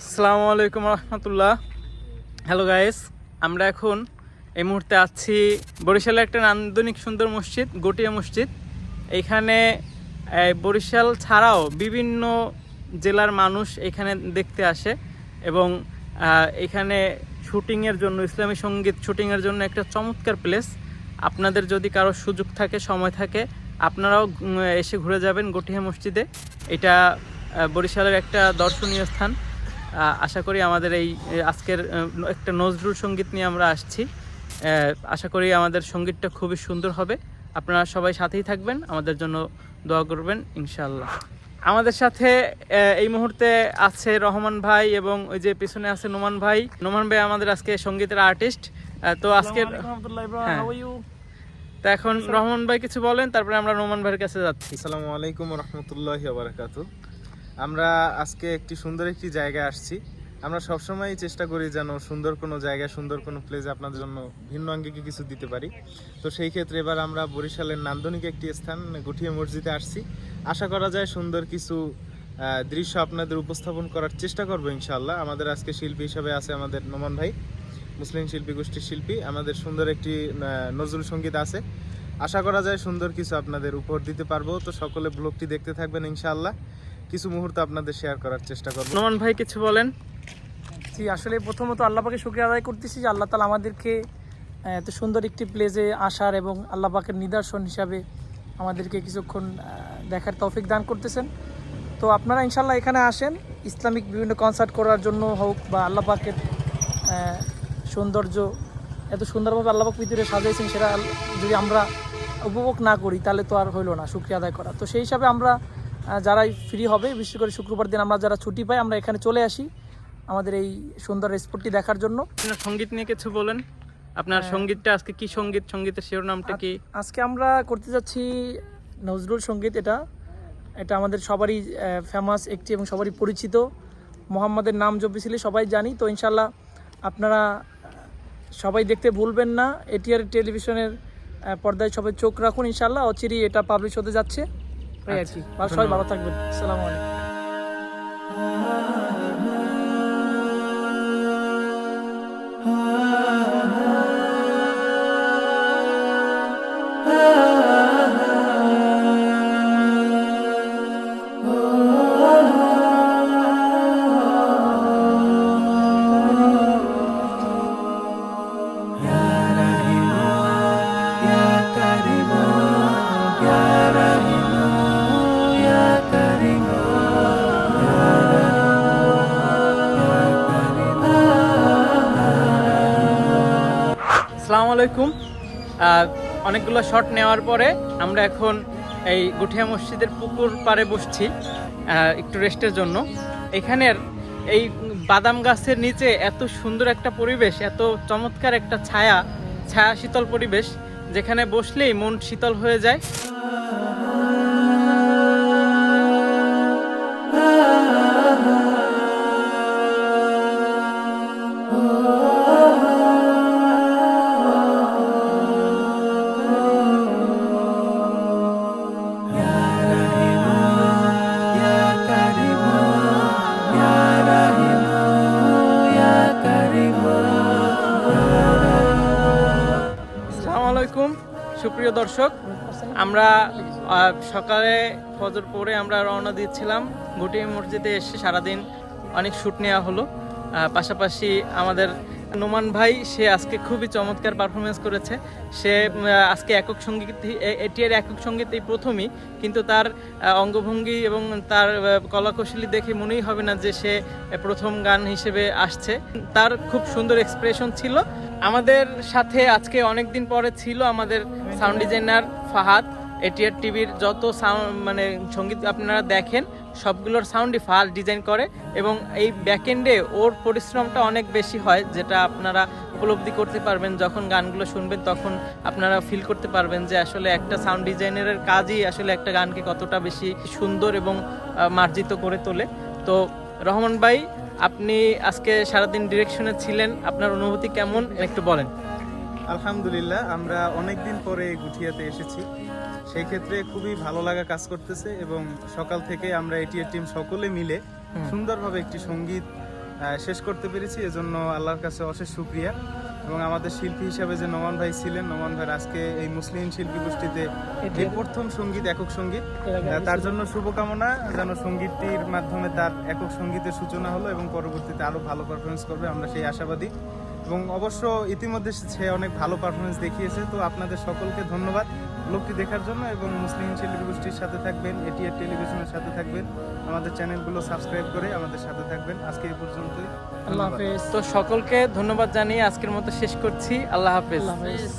আসসালামু আলাইকুম রহমতুল্লাহ। Hello guys, আমরা এখন এই মুহূর্তে আছি বরিশালের একটা নান্দনিক সুন্দর মসজিদ, গটিয়া মসজিদ। এইখানে বরিশাল ছাড়াও বিভিন্ন জেলার মানুষ এখানে দেখতে আসে এবং এখানে শুটিংয়ের জন্য, ইসলামী সঙ্গীত শুটিংয়ের জন্য একটা চমৎকার প্লেস। আপনাদের যদি কারো সুযোগ থাকে, সময় থাকে, আপনারাও এসে ঘুরে যাবেন গটিয়া মসজিদে। এটা বরিশালের একটা দর্শনীয় স্থান। আশা করি আমাদের এই আজকের একটা নজরুল সঙ্গীত নিয়ে আমরা আসছি। আশা করি আমাদের সঙ্গীতটা খুবই সুন্দর হবে। আপনারা সবাই সাথেই থাকবেন, আমাদের জন্য দোয়া করবেন ইনশাআল্লাহ। আমাদের সাথে এই মুহূর্তে আছে রহমান ভাই এবং ওই যে পিছনে আছে নোমান ভাই। নোমান ভাই আমাদের আজকে সঙ্গীতের আর্টিস্ট। তো আজকের তো এখন রহমান ভাই কিছু বলেন, তারপরে আমরা নোমান ভাইয়ের কাছে যাচ্ছি। আসসালামু আলাইকুম রহমতুল্লাহি ওয়া বারাকাতুহু। আমরা আজকে সুন্দর একটি জায়গায় আসছি। আমরা সবসময় চেষ্টা করি যেন সুন্দর কোনো জায়গায়, সুন্দর কোনো প্লেসে আপনাদের জন্য ভিন্ন আঙ্গিকে কিছু দিতে পারি। তো সেই ক্ষেত্রে এবার আমরা বরিশালের নান্দনিক একটি স্থান গঠিয়া মসজিদে আসছি। আশা করা যায় সুন্দর কিছু দৃশ্য আপনাদের উপস্থাপন করার চেষ্টা করবো ইনশাআল্লাহ। আমাদের আজকে শিল্পী হিসাবে আছে আমাদের নোমান ভাই, মুসলিম শিল্পী গোষ্ঠীর শিল্পী। আমাদের সুন্দর একটি নজরুল সঙ্গীত আছে। আশা করা যায় সুন্দর কিছু আপনাদের উপহার দিতে পারবো। তো সকলে ব্লগটি দেখতে থাকবেন ইনশাআল্লাহ। কিছু মুহূর্ত আপনাদের শেয়ার করার চেষ্টা করব। নোমান ভাই কিছু বলেন। জি, আসলে প্রথমত আল্লাহ পাকের শুকরিয়া আদায় করতেছি যে আল্লাহ তাআলা আমাদেরকে এত সুন্দর একটি প্লেসে আসার এবং আল্লাহ পাকের নিদর্শন হিসাবে আমাদেরকে কিছুক্ষণ দেখার তৌফিক দান করতেছেন। তো আপনারা ইনশাআল্লাহ এখানে আসেন, ইসলামিক বিভিন্ন কনসার্ট করার জন্য হোক বা আল্লাহ পাকের সৌন্দর্য এত সুন্দরভাবে আল্লাহ পাক পৃথিবীতে সাজিয়েছেন, সেটা যদি আমরা উপভোগ না করি তাহলে তো আর হইলো না শুকরিয়া আদায় করা। তো সেই হিসাবে আমরা যারাই ফ্রি হবে, বিশেষ করে শুক্রবার দিন আমরা যারা ছুটি পাই, আমরা এখানে চলে আসি আমাদের এই সুন্দর স্পটটি দেখার জন্য। আপনার সঙ্গীত নিয়ে কিছু বলেন। আপনার সঙ্গীতটা আজকে কি সঙ্গীত, সঙ্গীতের শিরোনামটা কি? আজকে আমরা করতে যাচ্ছি নজরুল সঙ্গীত। এটা আমাদের সবারই ফেমাস একটি এবং সবারই পরিচিত, মোহাম্মদের নাম জপেছিলে সবাই জানি। তো ইনশাল্লাহ আপনারা সবাই দেখতে ভুলবেন না। এটিআর টেলিভিশনের পর্দায় সবাই চোখ রাখুন, ইনশাল্লাহ অচিরেই এটা পাবলিশ হতে যাচ্ছে। আর কি সবাই ভালো থাকবেন। আসসালামু আলাইকুম। আসসালামু আলাইকুম। অনেকগুলো শট নেওয়ার পরে আমরা এখন এই গঠিয়া মসজিদের পুকুর পাড়ে বসছি একটু রেস্টের জন্য। এখানের এই বাদাম গাছের নিচে এত সুন্দর একটা পরিবেশ, এত চমৎকার একটা ছায়া শীতল পরিবেশ, যেখানে বসলেই মন শীতল হয়ে যায়। সুপ্রিয় দর্শক, আমরা সকালে ফজর পরে আমরা রওনা দিচ্ছিলাম। গটিয়া মসজিদে এসে সারাদিন অনেক শ্যুট নেওয়া হলো। পাশাপাশি আমাদের নোমান ভাই, সে আজকে খুবই চমৎকার পারফরমেন্স করেছে। সে আজকে একক সঙ্গীত, এটির একক সঙ্গীত এই প্রথমই, কিন্তু তার অঙ্গভঙ্গি এবং তার কলাকৌশলী দেখে মনেই হবে না যে সে প্রথম গান হিসেবে আসছে। তার খুব সুন্দর এক্সপ্রেশন ছিল। আমাদের সাথে আজকে অনেক দিন পরে ছিল আমাদের সাউন্ড ডিজাইনার ফাহাদ। এটিআর টিভির যত সঙ্গীত আপনারা দেখেন সবগুলোর সাউন্ডই ফাহাদ ডিজাইন করে এবং এই ব্যাকএন্ডে ওর পরিশ্রমটা অনেক বেশি হয়, যেটা আপনারা উপলব্ধি করতে পারবেন যখন গানগুলো শুনবেন। তখন আপনারা ফিল করতে পারবেন যে আসলে একটা সাউন্ড ডিজাইনারের কাজই আসলে একটা গানকে কতটা বেশি সুন্দর এবং মার্জিত করে তোলে। তো রহমান ভাই, আপনি আজকে সারাদিন ডিরেকশনে ছিলেন, আপনার অনুভূতি কেমন একটু বলেন। আলহামদুলিল্লাহ, আমরা অনেকদিন পরে গুঠিয়াতে এসেছি, সেই ক্ষেত্রে খুবই ভালো লাগা কাজ করতেছে এবং সকাল থেকে আমরা এটিআর টিম সকলে মিলে সুন্দরভাবে একটি সঙ্গীত শেষ করতে পেরেছি, এজন্য আল্লাহর কাছে অশেষ শুকরিয়া। এবং আমাদের শিল্পী হিসাবে যে নোমান ভাই ছিলেন, নোমান ভাই আজকে এই মুসলিম শিল্পী গোষ্ঠীতে এই প্রথম সঙ্গীত, একক সঙ্গীত, তার জন্য শুভকামনা, যেন সঙ্গীতটির মাধ্যমে তার একক সঙ্গীতের সূচনা হলো এবং পরবর্তীতে আরো ভালো পারফরমেন্স করবে, আমরা সেই আশাবাদী। এবং অবশ্য ইতিমধ্যে সে অনেক ভালো পারফরমেন্স দেখিয়েছে। তো আপনাদের সকলকে ধন্যবাদ লোকটি দেখার জন্য, এবং মুসলিম শিল্পী গোষ্ঠীর সাথে থাকবেন, এটিআর টেলিভিশনের সাথে থাকবেন, আমাদের চ্যানেলগুলো সাবস্ক্রাইব করে আমাদের সাথে থাকবেন। আজকে এই পর্যন্তই, আল্লাহ হাফেজ। তো সকলকে ধন্যবাদ জানিয়ে আজকের মতো শেষ করছি। আল্লাহ হাফেজ। আল্লাহ হাফেজ।